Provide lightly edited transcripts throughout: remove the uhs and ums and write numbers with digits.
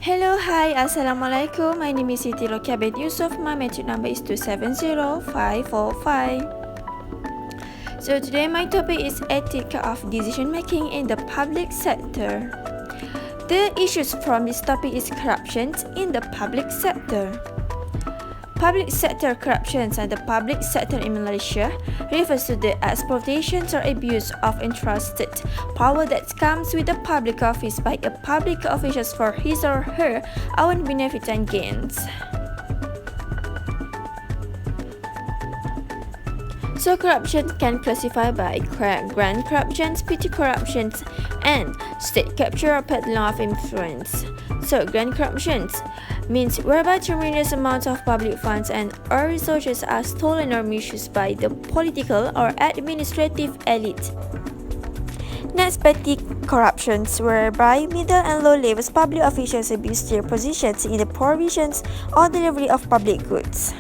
Hello, hi, Assalamualaikum. My name is Siti Rokia bin Yusuf. My metric number is 270545. So today my topic is ethics of decision making in the public sector. The issues from this topic is corruption in the public sector. Public sector corruption and the public sector in Malaysia refers to the exploitation or abuse of entrusted power that comes with a public office by a public official for his or her own benefit and gains. So corruption can classify by grand corruption, petty corruption, and state capture or peddling of influence. So grand corruption means whereby tremendous amounts of public funds and or resources are stolen or misused by the political or administrative elite. Next, petty corruptions, whereby middle and low levels public officials abuse their positions in the provisions or delivery of public goods.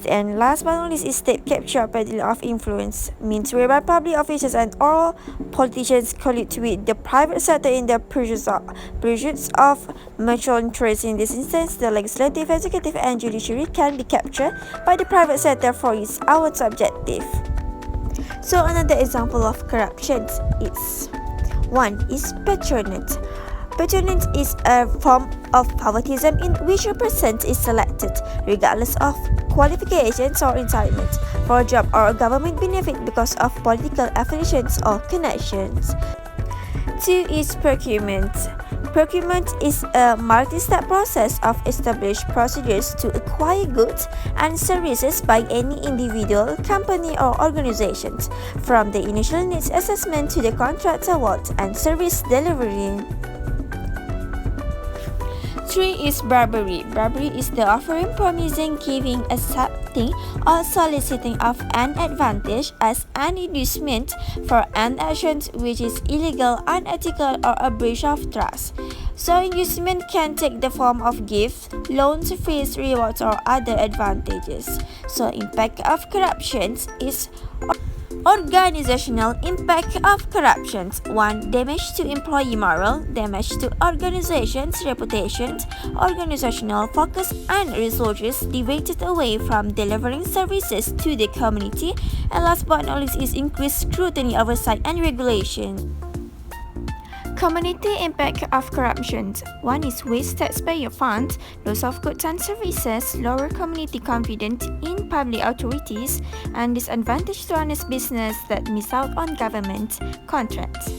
And last but not least is state capture or peddling of influence, means whereby public officials and all politicians collude with the private sector in the pursuit of mutual interests. In this instance, the legislative, executive, and judiciary can be captured by the private sector for its own objective. So another example of corruption is 1 is patronage. Patronage is a form of favoritism in which a person is selected, regardless of qualifications or entitlement, for a job or a government benefit because of political affiliations or connections. 2 is procurement. Procurement is a multi-step process of established procedures to acquire goods and services by any individual, company, or organizations, from the initial needs assessment to the contract award and service delivery. 3 is bribery. Bribery is the offering, promising, giving, accepting, or soliciting of an advantage as an inducement for an action which is illegal, unethical, or a breach of trust. So inducement can take the form of gifts, loans, fees, rewards, or other advantages. So impact of corruption is organizational impact of corruption. 1. Damage to employee morale, damage to organization's reputation, organizational focus and resources diverted away from delivering services to the community, and last but not least is increased scrutiny, oversight, and regulation. Community impact of corruption. 1 is waste taxpayer funds, loss of goods and services, lower community confidence in public authorities, and disadvantage to honest business that miss out on government contracts.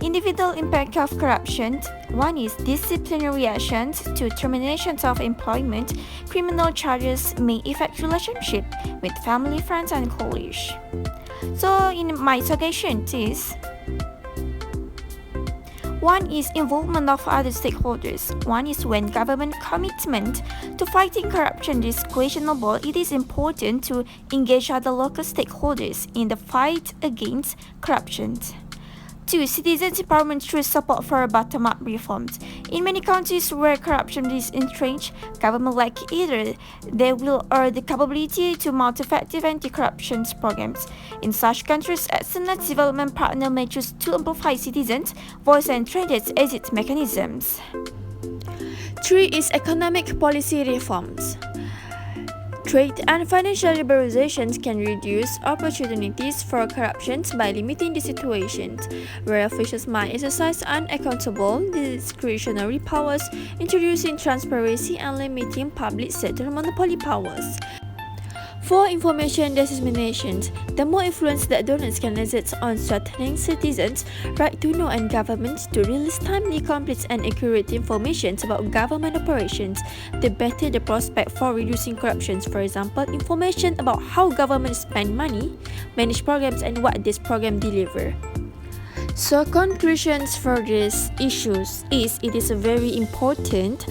Individual impact of corruption. 1 is disciplinary actions to terminations of employment. Criminal charges may affect relationship with family, friends, and colleagues. So in my suggestion is 1 is involvement of other stakeholders. 1 is when government commitment to fighting corruption is questionable, it is important to engage other local stakeholders in the fight against corruption. 2. Citizens empowerment through support for bottom-up reforms. In many countries where corruption is entrenched, government lack either the will or the capability to mount effective anti-corruption programs. In such countries, external development partners may choose to amplify citizens' voice and trade exit mechanisms. 3 is economic policy reforms. Trade and financial liberalizations can reduce opportunities for corruption by limiting the situations where officials might exercise unaccountable discretionary powers, introducing transparency and limiting public sector monopoly powers. 4. Information dissemination. The more influence that donors can exert on strengthening citizens' right to know and governments to release timely, complete, and accurate information about government operations, the better the prospect for reducing corruption. For example, information about how government spend money, manage programs, and what this program deliver. So conclusions for these issues is it is very important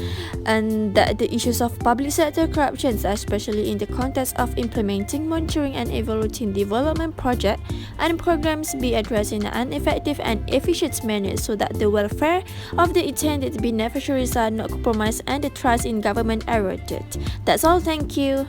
and that the issues of public sector corruption, especially in the context of implementing, monitoring, and evaluating development projects and programs, be addressed in an effective and efficient manner so that the welfare of the intended beneficiaries are not compromised and the trust in government eroded. That's all. Thank you.